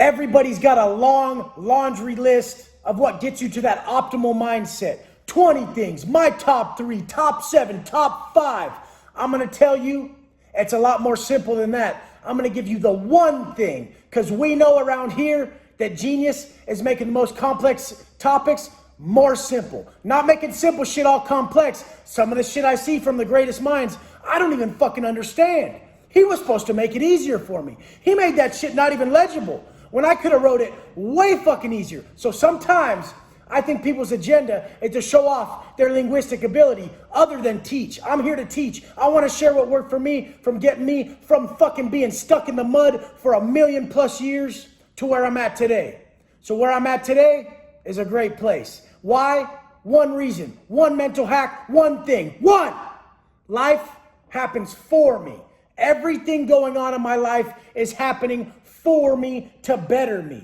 Everybody's got a long laundry list of what gets you to that optimal mindset. 20 things, my top 3, top 7, top 5. I'm going to tell you, it's a lot more simple than that. I'm going to give you the one thing, because we know around here that genius is making the most complex topics more simple. Not making simple shit all complex. Some of the shit I see from the greatest minds, I don't even fucking understand. He was supposed to make it easier for me. He made that shit not even legible when I could have wrote it way fucking easier. So sometimes I think people's agenda is to show off their linguistic ability other than teach. I'm here to teach. I want to share what worked for me from getting me from fucking being stuck in the mud for 1,000,000+ years to where I'm at today. So where I'm at today is a great place. Why? One reason, one mental hack, one thing. One, life happens for me. Everything going on in my life is happening for me to better me.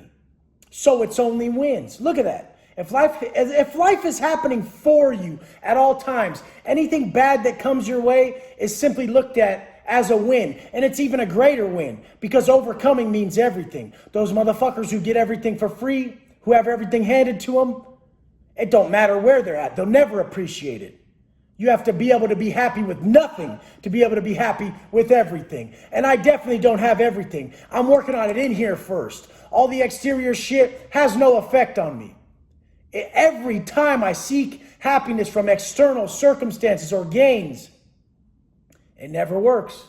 So it's only wins. Look at that. If life is happening for you at all times, anything bad that comes your way is simply looked at as a win. And it's even a greater win because overcoming means everything. Those motherfuckers who get everything for free, who have everything handed to them, it don't matter where they're at. They'll never appreciate it. You have to be able to be happy with nothing to be able to be happy with everything. And I definitely don't have everything. I'm working on it in here first. All the exterior shit has no effect on me. Every time I seek happiness from external circumstances or gains, it never works.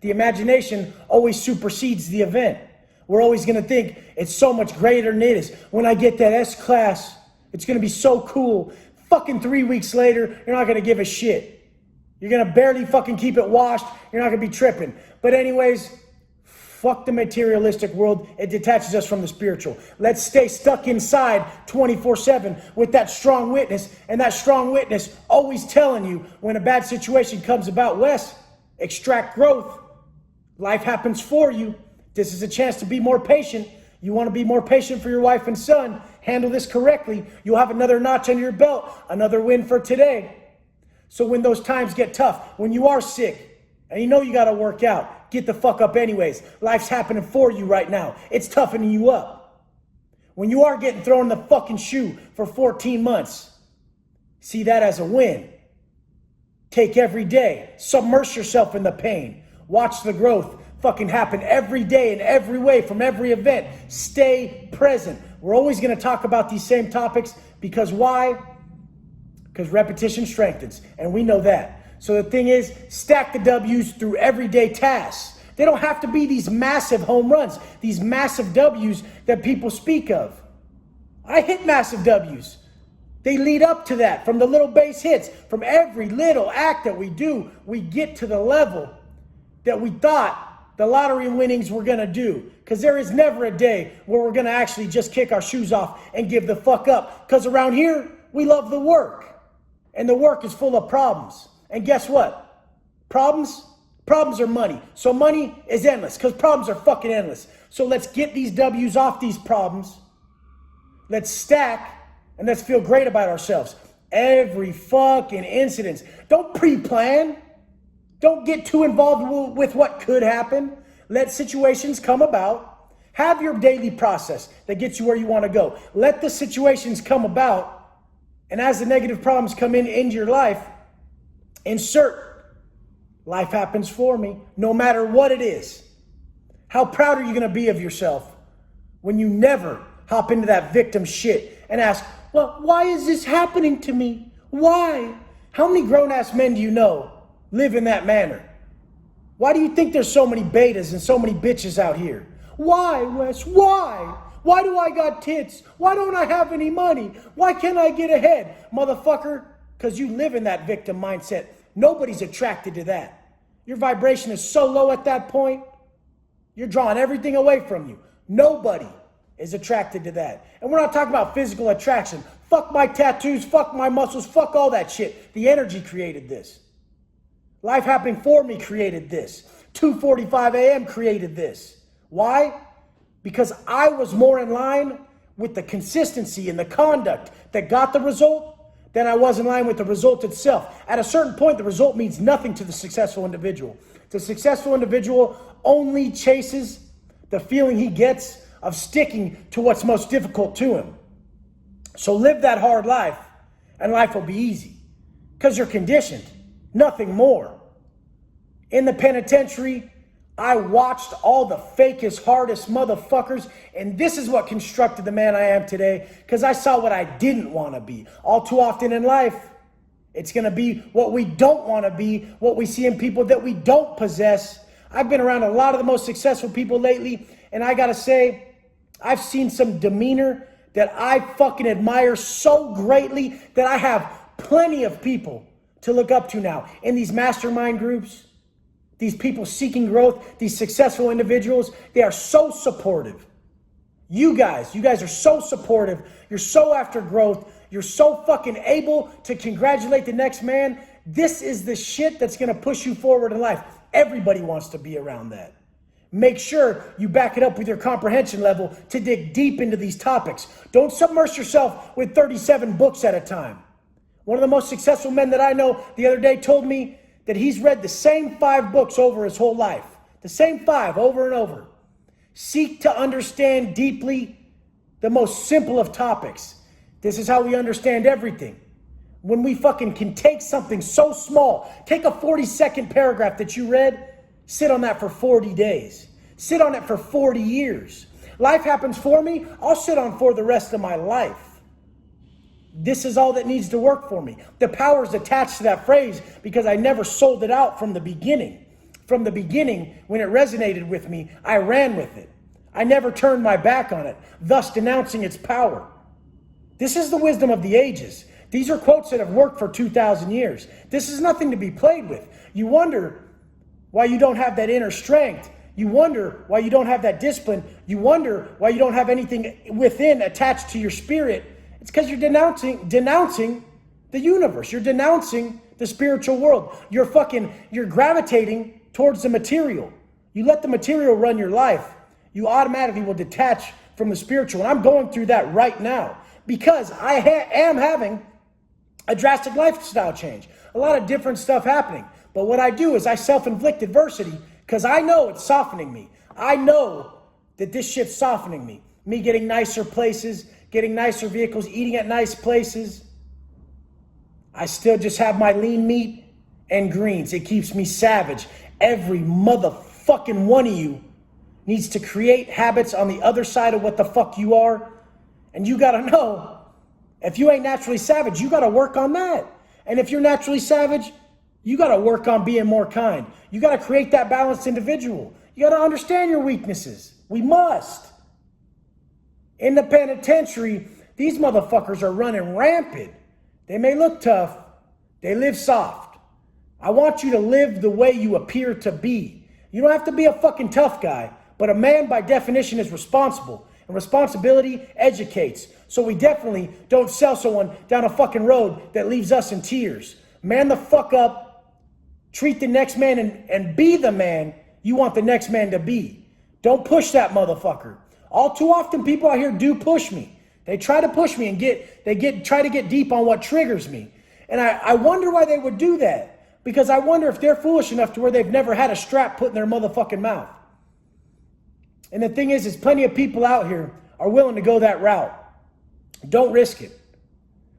The imagination always supersedes the event. We're always going to think it's so much greater than it is. When I get that S-class, it's going to be so cool. Fucking 3 weeks later, you're not going to give a shit. You're going to barely fucking keep it washed. You're not going to be tripping. But anyways, fuck the materialistic world. It detaches us from the spiritual. Let's stay stuck inside 24/7 with that strong witness. And that strong witness always telling you when a bad situation comes about, Wes, extract growth. Life happens for you. This is a chance to be more patient. You want to be more patient for your wife and son. Handle this correctly. You'll have another notch on your belt. Another win for today. So when those times get tough, when you are sick and you know you got to work out, get the fuck up anyways. Life's happening for you right now. It's toughening you up. When you are getting thrown in the fucking shoe for 14 months, see that as a win. Take every day. Submerge yourself in the pain. Watch the growth fucking happen every day in every way from every event. Stay present. We're always going to talk about these same topics because why? Because repetition strengthens, and we know that. So the thing is, stack the W's through everyday tasks. They don't have to be these massive home runs, these massive W's that people speak of. I hit massive W's. They lead up to that from the little base hits. From every little act that we do, we get to the level that we thought the lottery winnings were going to do. Because there is never a day where we're going to actually just kick our shoes off and give the fuck up. Because around here, we love the work. And the work is full of problems. And guess what? Problems are money. So money is endless because problems are fucking endless. So let's get these W's off these problems. Let's stack and let's feel great about ourselves. Every fucking incident. Don't pre-plan. Don't get too involved with what could happen. Let situations come about. Have your daily process that gets you where you want to go. Let the situations come about. And as the negative problems come into your life, insert, life happens for me, no matter what it is. How proud are you going to be of yourself when you never hop into that victim shit and ask, well, why is this happening to me? Why? How many grown-ass men do you know live in that manner? Why do you think there's so many betas and so many bitches out here? Why, Wes? Why? Why do I got tits? Why don't I have any money? Why can't I get ahead? Motherfucker, because you live in that victim mindset. Nobody's attracted to that. Your vibration is so low at that point, you're drawing everything away from you. Nobody is attracted to that. And we're not talking about physical attraction. Fuck my tattoos, fuck my muscles, fuck all that shit. The energy created this. Life happening for me created this. 2:45 a.m. created this. Why? Because I was more in line with the consistency and the conduct that got the result than I was in line with the result itself. At a certain point, the result means nothing to the successful individual. The successful individual only chases the feeling he gets of sticking to what's most difficult to him. So live that hard life, and life will be easy. Because you're conditioned, nothing more. In the penitentiary, I watched all the fakest, hardest motherfuckers, and this is what constructed the man I am today, because I saw what I didn't want to be. All too often in life, it's going to be what we don't want to be, what we see in people that we don't possess. I've been around a lot of the most successful people lately, and I got to say, I've seen some demeanor that I fucking admire so greatly that I have plenty of people to look up to now in these mastermind groups. These people seeking growth, these successful individuals, they are so supportive. You guys are so supportive. You're so after growth. You're so fucking able to congratulate the next man. This is the shit that's going to push you forward in life. Everybody wants to be around that. Make sure you back it up with your comprehension level to dig deep into these topics. Don't submerge yourself with 37 books at a time. One of the most successful men that I know the other day told me that he's read the same 5 books over his whole life. The same 5 over and over. Seek to understand deeply the most simple of topics. This is how we understand everything. When we fucking can take something so small, take a 40-second paragraph that you read, sit on that for 40 days. Sit on it for 40 years. Life happens for me, I'll sit on for the rest of my life. This is all that needs to work for me. The power is attached to that phrase because I never sold it out from the beginning. From the beginning, when it resonated with me, I ran with it. I never turned my back on it, thus denouncing its power. This is the wisdom of the ages. These are quotes that have worked for 2,000 years. This is nothing to be played with. You wonder why you don't have that inner strength. You wonder why you don't have that discipline. You wonder why you don't have anything within attached to your spirit. It's because you're denouncing the universe. You're denouncing the spiritual world. You're gravitating towards the material. You let the material run your life, you automatically will detach from the spiritual. And I'm going through that right now because I am having a drastic lifestyle change. A lot of different stuff happening. But what I do is I self-inflict adversity because I know it's softening me. I know that this shit's softening me. Me getting nicer places, getting nicer vehicles, eating at nice places. I still just have my lean meat and greens. It keeps me savage. Every motherfucking one of you needs to create habits on the other side of what the fuck you are. And you gotta know, if you ain't naturally savage, you gotta work on that. And if you're naturally savage, you gotta work on being more kind. You gotta create that balanced individual. You gotta understand your weaknesses. We must. In the penitentiary, these motherfuckers are running rampant. They may look tough. They live soft. I want you to live the way you appear to be. You don't have to be a fucking tough guy, but a man by definition is responsible. And responsibility educates. So we definitely don't sell someone down a fucking road that leaves us in tears. Man the fuck up. Treat the next man and be the man you want the next man to be. Don't push that motherfucker. All too often, people out here do push me. They try to push me and try to get deep on what triggers me. And I wonder why they would do that. Because I wonder if they're foolish enough to where they've never had a strap put in their motherfucking mouth. And the thing is plenty of people out here are willing to go that route. Don't risk it.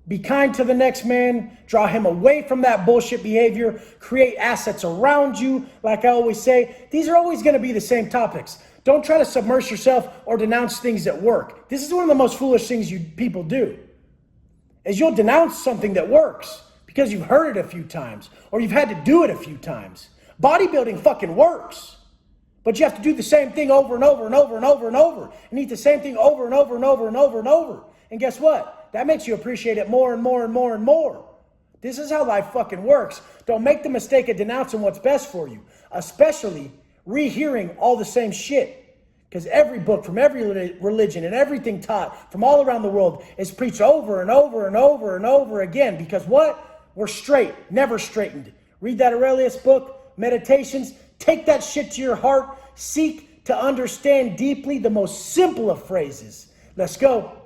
Be kind to the next man. Draw him away from that bullshit behavior. Create assets around you. Like I always say, these are always going to be the same topics. Don't try to submerge yourself or denounce things that work. This is one of the most foolish things you people do. Is you'll denounce something that works because you've heard it a few times or you've had to do it a few times. Bodybuilding fucking works. But you have to do the same thing over and over and over and over and over. And eat the same thing over and over and over and over and over. And guess what? That makes you appreciate it more and more and more and more. This is how life fucking works. Don't make the mistake of denouncing what's best for you. Especially rehearing all the same shit. Because every book from every religion and everything taught from all around the world is preached over and over and over and over again. Because what? We're straight, never straightened. Read that Aurelius book, Meditations. Take that shit to your heart. Seek to understand deeply the most simple of phrases. Let's go.